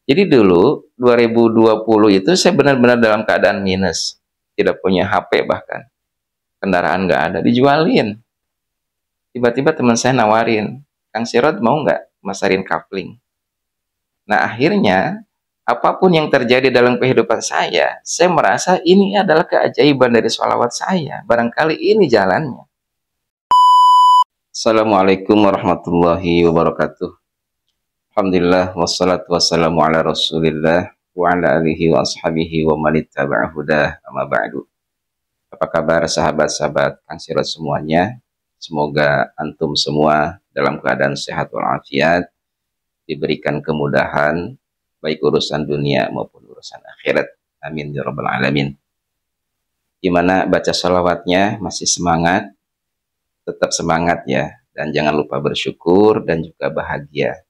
Jadi dulu 2020 itu saya benar-benar dalam keadaan minus, tidak punya HP, bahkan kendaraan nggak ada, dijualin. Tiba-tiba teman saya nawarin, Kang Sirot mau nggak masarin kapling? Nah, akhirnya apapun yang terjadi dalam kehidupan saya merasa ini adalah keajaiban dari sholawat saya. Barangkali ini jalannya. Assalamualaikum warahmatullahi wabarakatuh. Alhamdulillah wassalatu wassalamu ala Rasulillah wa ala alihi wa ashabihi wa man ittaba'a hudah, amma ba'du. Apa kabar sahabat-sahabat Kang Sirot semuanya? Semoga antum semua dalam keadaan sehat walafiat, diberikan kemudahan baik urusan dunia maupun urusan akhirat. Amin ya rabbal alamin. Gimana baca sholawatnya? Masih semangat? Tetap semangat ya, dan jangan lupa bersyukur dan juga bahagia.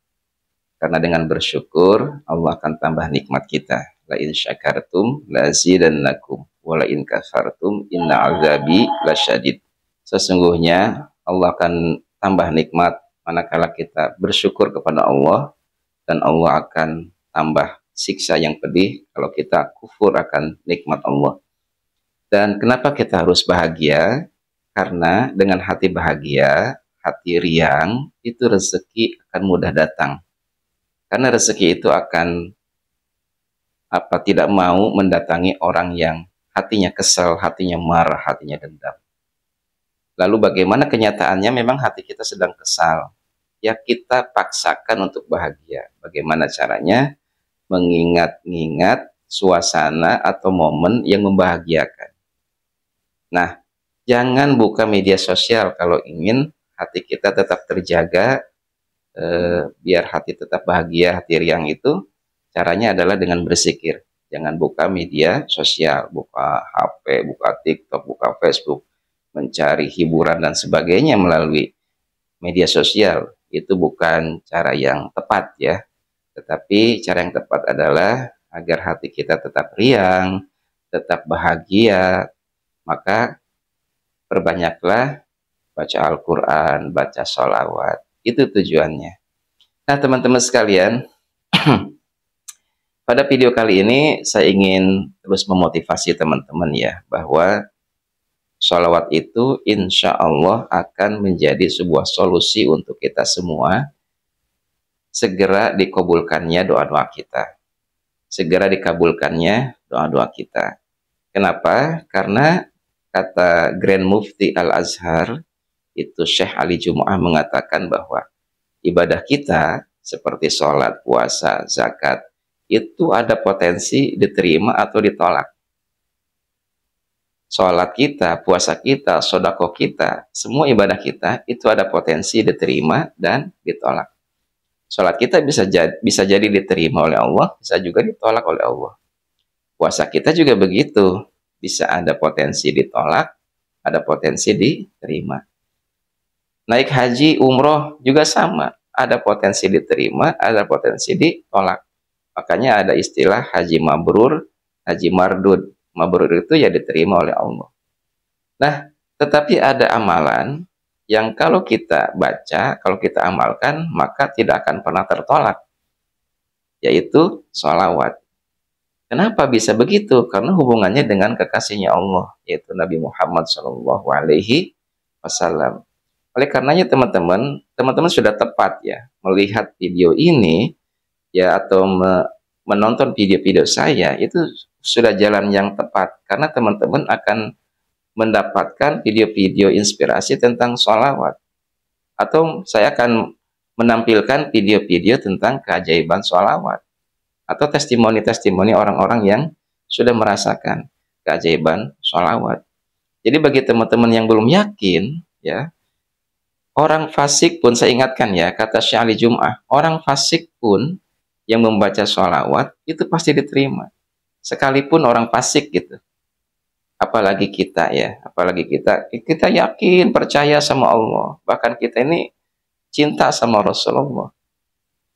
Karena dengan bersyukur Allah akan tambah nikmat kita. La in syakartum la azidannakum wa la in kafartum inna azabi lasyadid. Sesungguhnya Allah akan tambah nikmat manakala kita bersyukur kepada Allah, dan Allah akan tambah siksa yang pedih kalau kita kufur akan nikmat Allah. Dan kenapa kita harus bahagia? Karena dengan hati bahagia, hati riang, itu rezeki akan mudah datang. Karena rezeki itu akan tidak mau mendatangi orang yang hatinya kesal, hatinya marah, hatinya dendam. Lalu bagaimana kenyataannya? Memang hati kita sedang kesal. Ya kita paksakan untuk bahagia. Bagaimana caranya? Mengingat-ingat suasana atau momen yang membahagiakan. Nah, jangan buka media sosial kalau ingin hati kita tetap terjaga. Biar hati tetap bahagia, hati riang itu caranya adalah dengan berzikir. Jangan buka media sosial, buka HP, buka TikTok, buka Facebook, mencari hiburan dan sebagainya melalui media sosial. Itu bukan cara yang tepat ya. Tetapi cara yang tepat adalah agar hati kita tetap riang, tetap bahagia, maka perbanyaklah baca Al-Quran, baca sholawat. Itu tujuannya. Nah, teman-teman sekalian, pada video kali ini saya ingin terus memotivasi teman-teman ya, bahwa sholawat itu insya Allah akan menjadi sebuah solusi untuk kita semua. Segera dikabulkannya doa-doa kita. Segera dikabulkannya doa-doa kita. Kenapa? Karena kata Grand Mufti Al-Azhar, itu Syekh Ali Jumu'ah, mengatakan bahwa ibadah kita seperti sholat, puasa, zakat, itu ada potensi diterima atau ditolak. Sholat kita, puasa kita, sodako kita, semua ibadah kita itu ada potensi diterima dan ditolak. Sholat kita bisa jadi diterima oleh Allah, bisa juga ditolak oleh Allah. Puasa kita juga begitu, bisa ada potensi ditolak, ada potensi diterima. Naik haji, umroh juga sama. Ada potensi diterima, ada potensi ditolak. Makanya ada istilah haji mabrur, haji mardud. Mabrur itu ya diterima oleh Allah. Nah, tetapi ada amalan yang kalau kita baca, kalau kita amalkan, maka tidak akan pernah tertolak. Yaitu sholawat. Kenapa bisa begitu? Karena hubungannya dengan kekasihnya Allah, yaitu Nabi Muhammad SAW. Oleh karenanya teman-teman sudah tepat ya melihat video ini ya, atau menonton video-video saya, itu sudah jalan yang tepat, karena teman-teman akan mendapatkan video-video inspirasi tentang sholawat, atau saya akan menampilkan video-video tentang keajaiban sholawat atau testimoni-testimoni orang-orang yang sudah merasakan keajaiban sholawat. Jadi bagi teman-teman yang belum yakin ya, orang fasik pun, saya ingatkan ya, kata Syekh Ali Jumu'ah, orang fasik pun yang membaca sholawat itu pasti diterima. Sekalipun orang fasik gitu. Apalagi kita ya, apalagi kita yakin, percaya sama Allah. Bahkan kita ini cinta sama Rasulullah.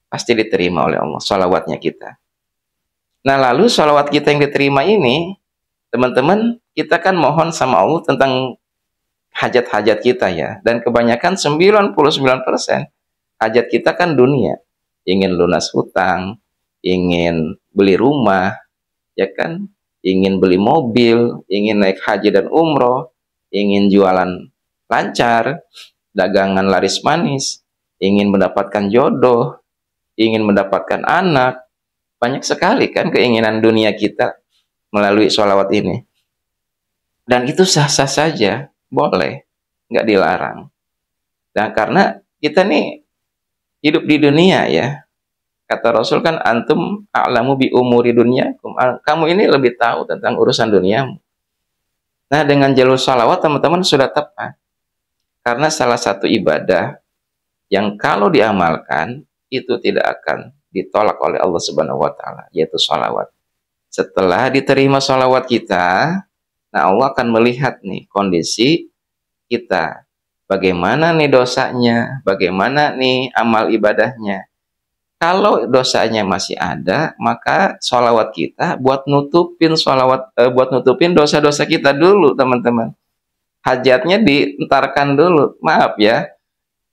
Pasti diterima oleh Allah sholawatnya kita. Nah, lalu sholawat kita yang diterima ini, teman-teman, kita kan mohon sama Allah tentang hajat-hajat kita ya, dan kebanyakan 99% hajat kita kan dunia. Ingin lunas hutang, ingin beli rumah, ya kan, ingin beli mobil, ingin naik haji dan umroh, ingin jualan lancar, dagangan laris manis, ingin mendapatkan jodoh, ingin mendapatkan anak. Banyak sekali kan keinginan dunia kita melalui sholawat ini. Dan itu sah-sah saja, boleh, nggak dilarang. Dan karena kita nih hidup di dunia ya, kata Rasul kan, antum a'lamu bi umuri dunyakum. Kamu ini lebih tahu tentang urusan duniamu. Nah, dengan jalur sholawat teman-teman sudah tepat. Karena salah satu ibadah yang kalau diamalkan itu tidak akan ditolak oleh Allah Subhanahu wa taala, yaitu sholawat. Setelah diterima sholawat kita, nah Allah akan melihat nih kondisi kita. Bagaimana nih dosanya, bagaimana nih amal ibadahnya. Kalau dosanya masih ada, maka sholawat kita buat nutupin dosa-dosa kita dulu, teman-teman. Hajatnya dientarkan dulu. Maaf ya,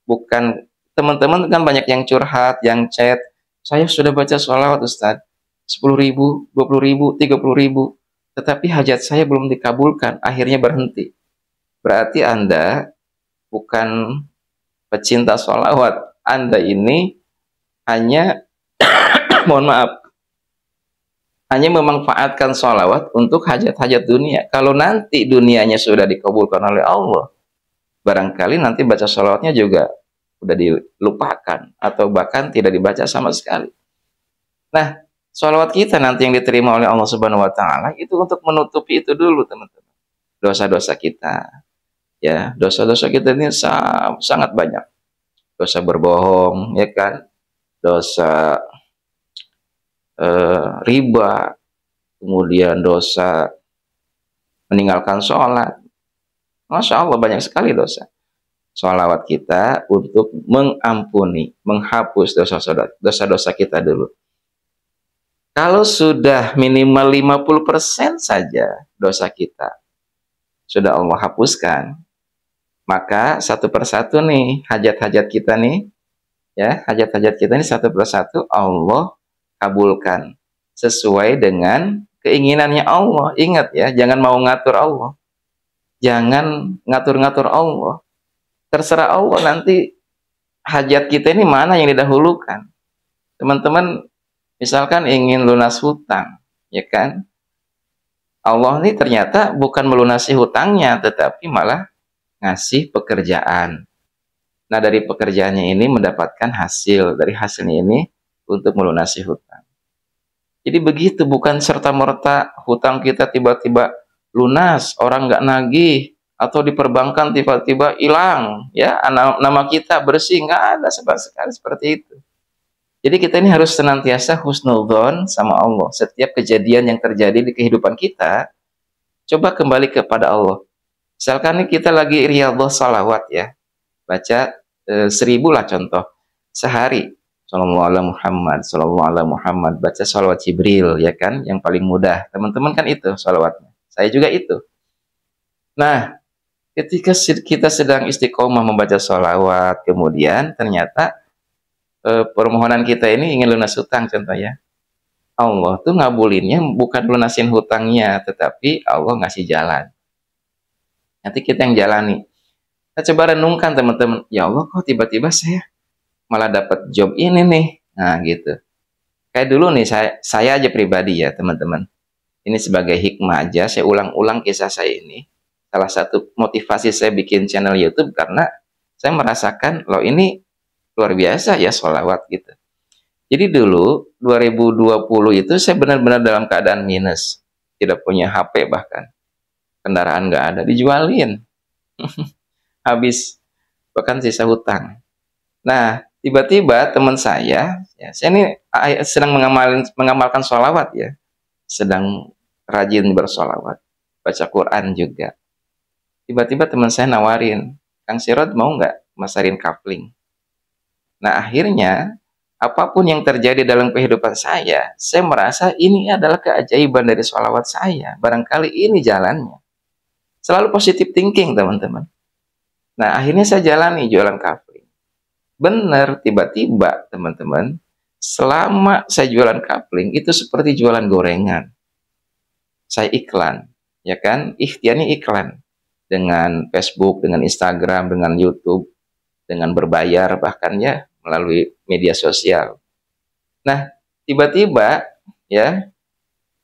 bukan, teman-teman kan banyak yang curhat, yang chat, saya sudah baca sholawat Ustaz, 10.000, 20.000, 30.000, tetapi hajat saya belum dikabulkan, akhirnya berhenti. Berarti Anda bukan pecinta sholawat. Anda ini hanya, mohon maaf, hanya memanfaatkan sholawat untuk hajat-hajat dunia. Kalau nanti dunianya sudah dikabulkan oleh Allah, barangkali nanti baca sholawatnya juga udah dilupakan atau bahkan tidak dibaca sama sekali. Nah, sholawat kita nanti yang diterima oleh Allah Subhanahu wa taala itu untuk menutupi itu dulu, teman-teman. Dosa-dosa kita. Ya, dosa-dosa kita ini sangat banyak. Dosa berbohong, ya kan? Dosa riba, kemudian dosa meninggalkan sholat. Masya Allah, banyak sekali dosa. Sholawat kita untuk mengampuni, menghapus dosa-dosa kita dulu. Kalau sudah minimal 50% saja dosa kita sudah Allah hapuskan, maka satu persatu nih hajat-hajat kita nih, ya, hajat-hajat kita ini satu persatu Allah kabulkan sesuai dengan keinginannya Allah. Ingat ya, jangan mau ngatur Allah, jangan ngatur-ngatur Allah. Terserah Allah nanti hajat kita ini mana yang didahulukan. Teman-teman misalkan ingin lunas hutang, ya kan? Allah ini ternyata bukan melunasi hutangnya, tetapi malah ngasih pekerjaan. Nah, dari pekerjaannya ini mendapatkan hasil, dari hasilnya ini untuk melunasi hutang. Jadi begitu, bukan serta-merta hutang kita tiba-tiba lunas, orang nggak nagih, atau di perbankan tiba-tiba hilang, ya, nama kita bersih, nggak ada sama sekali seperti itu. Jadi kita ini harus senantiasa husnudzon sama Allah. Setiap kejadian yang terjadi di kehidupan kita, coba kembali kepada Allah. Misalkan nih kita lagi riyadhah salawat ya, baca 1000 lah contoh sehari. Sallallahu alaihi Muhammad, sallallahu alaihi Muhammad, baca salawat Jibril, ya kan, yang paling mudah. Teman-teman kan itu salawatnya. Saya juga itu. Nah, ketika kita sedang istiqomah membaca sholawat, kemudian ternyata permohonan kita ini ingin lunas hutang contohnya, Allah tuh ngabulinnya bukan lunasin hutangnya, tetapi Allah ngasih jalan. Nanti kita yang jalani. Kita coba renungkan teman-teman, ya Allah kok tiba-tiba saya malah dapat job ini nih. Nah gitu. Kayak dulu nih saya aja pribadi ya teman-teman. Ini sebagai hikmah aja, saya ulang-ulang kisah saya ini. Salah satu motivasi saya bikin channel YouTube karena saya merasakan loh ini luar biasa ya sholawat gitu. Jadi dulu 2020 itu saya benar-benar dalam keadaan minus, tidak punya HP, bahkan kendaraan nggak ada, dijualin, habis, bahkan sisa hutang. Nah tiba-tiba teman saya ini sedang mengamalkan sholawat ya, sedang rajin bersolawat, baca Quran juga. Tiba-tiba teman saya nawarin, Kang Sirot mau nggak masarin kapling? Nah akhirnya apapun yang terjadi dalam kehidupan saya merasa ini adalah keajaiban dari sholawat saya. Barangkali ini jalannya. Selalu positive thinking teman-teman. Nah akhirnya saya jalani jualan kapling. Bener, tiba-tiba teman-teman Selama saya jualan kapling, itu seperti jualan gorengan. Saya iklan, ya kan? Ikhtiarnya iklan. Dengan Facebook, dengan Instagram, dengan YouTube, dengan berbayar, bahkan ya melalui media sosial. Nah, tiba-tiba ya,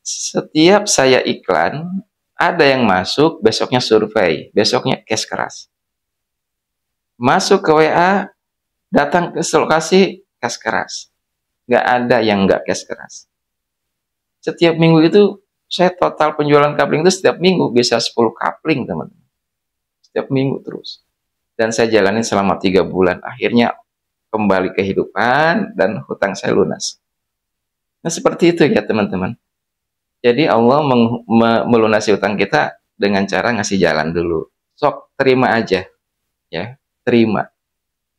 setiap saya iklan, ada yang masuk, besoknya survei, besoknya cash keras. Masuk ke WA, datang ke lokasi, cash keras. Nggak ada yang nggak cash keras. Setiap minggu itu, saya total penjualan kapling itu setiap minggu bisa 10 kapling, teman-teman. Setiap minggu terus. Dan saya jalanin selama 3 bulan. Akhirnya kembali kehidupan dan hutang saya lunas. Nah, seperti itu ya, teman-teman. Jadi Allah melunasi hutang kita dengan cara ngasih jalan dulu. Sok, terima aja. Ya, terima.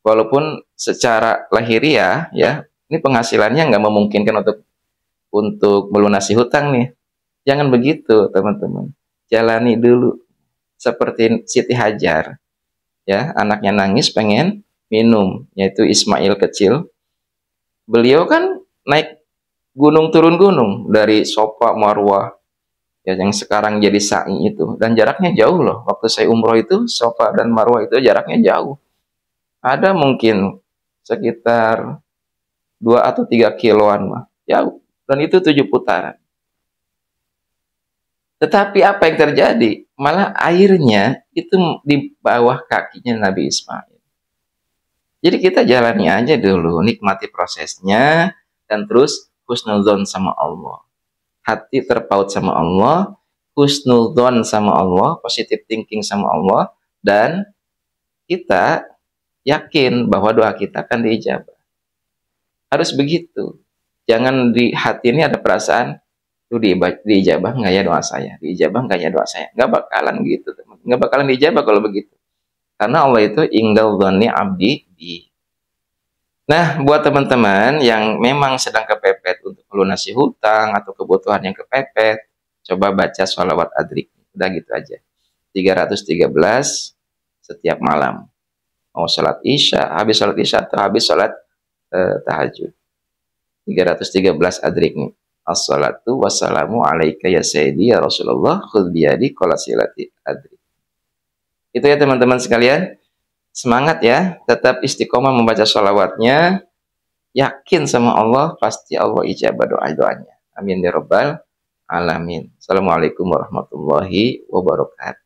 Walaupun secara lahiriah, ya, ini penghasilannya nggak memungkinkan untuk melunasi hutang nih. Jangan begitu, teman-teman. Jalani dulu. Seperti Siti Hajar. Ya, anaknya nangis pengen minum, yaitu Ismail kecil. Beliau kan naik gunung turun gunung dari Sofa Marwah, ya, yang sekarang jadi Sa'i itu, dan jaraknya jauh loh. Waktu saya umroh itu Sofa dan Marwah itu jaraknya jauh, ada mungkin sekitar 2 atau 3 kiloan mah jauh, dan itu 7 putaran. Tetapi apa yang terjadi? Malah airnya itu di bawah kakinya Nabi Ismail. Jadi kita jalani aja dulu, nikmati prosesnya, dan terus husnuzon sama Allah. Hati terpaut sama Allah, husnuzon sama Allah, positive thinking sama Allah, dan kita yakin bahwa doa kita akan diijabah. Harus begitu. Jangan di hati ini ada perasaan, tuh diijabah nggak ya doa saya? Diijabah nggak ya doa saya? Nggak bakalan gitu, teman. Nggak bakalan diijabah kalau begitu. Karena Allah itu indal dhonni abdi bi. Nah, buat teman-teman yang memang sedang kepepet untuk melunasi hutang atau kebutuhan yang kepepet, coba baca sholawat adrik. Udah gitu aja. 313 setiap malam. Mau sholat isya, habis sholat isya atau habis sholat tahajud. 313 adrik nih. Assalatu wassalamu alaika ya sayyidi ya Rasulullah khudh biyadi qala silati adrik. Itu ya teman-teman sekalian. Semangat ya, tetap istiqomah membaca sholawatnya, yakin sama Allah, pasti Allah ijabah doa-doanya. Amin ya rabbal alamin. Assalamualaikum warahmatullahi wabarakatuh.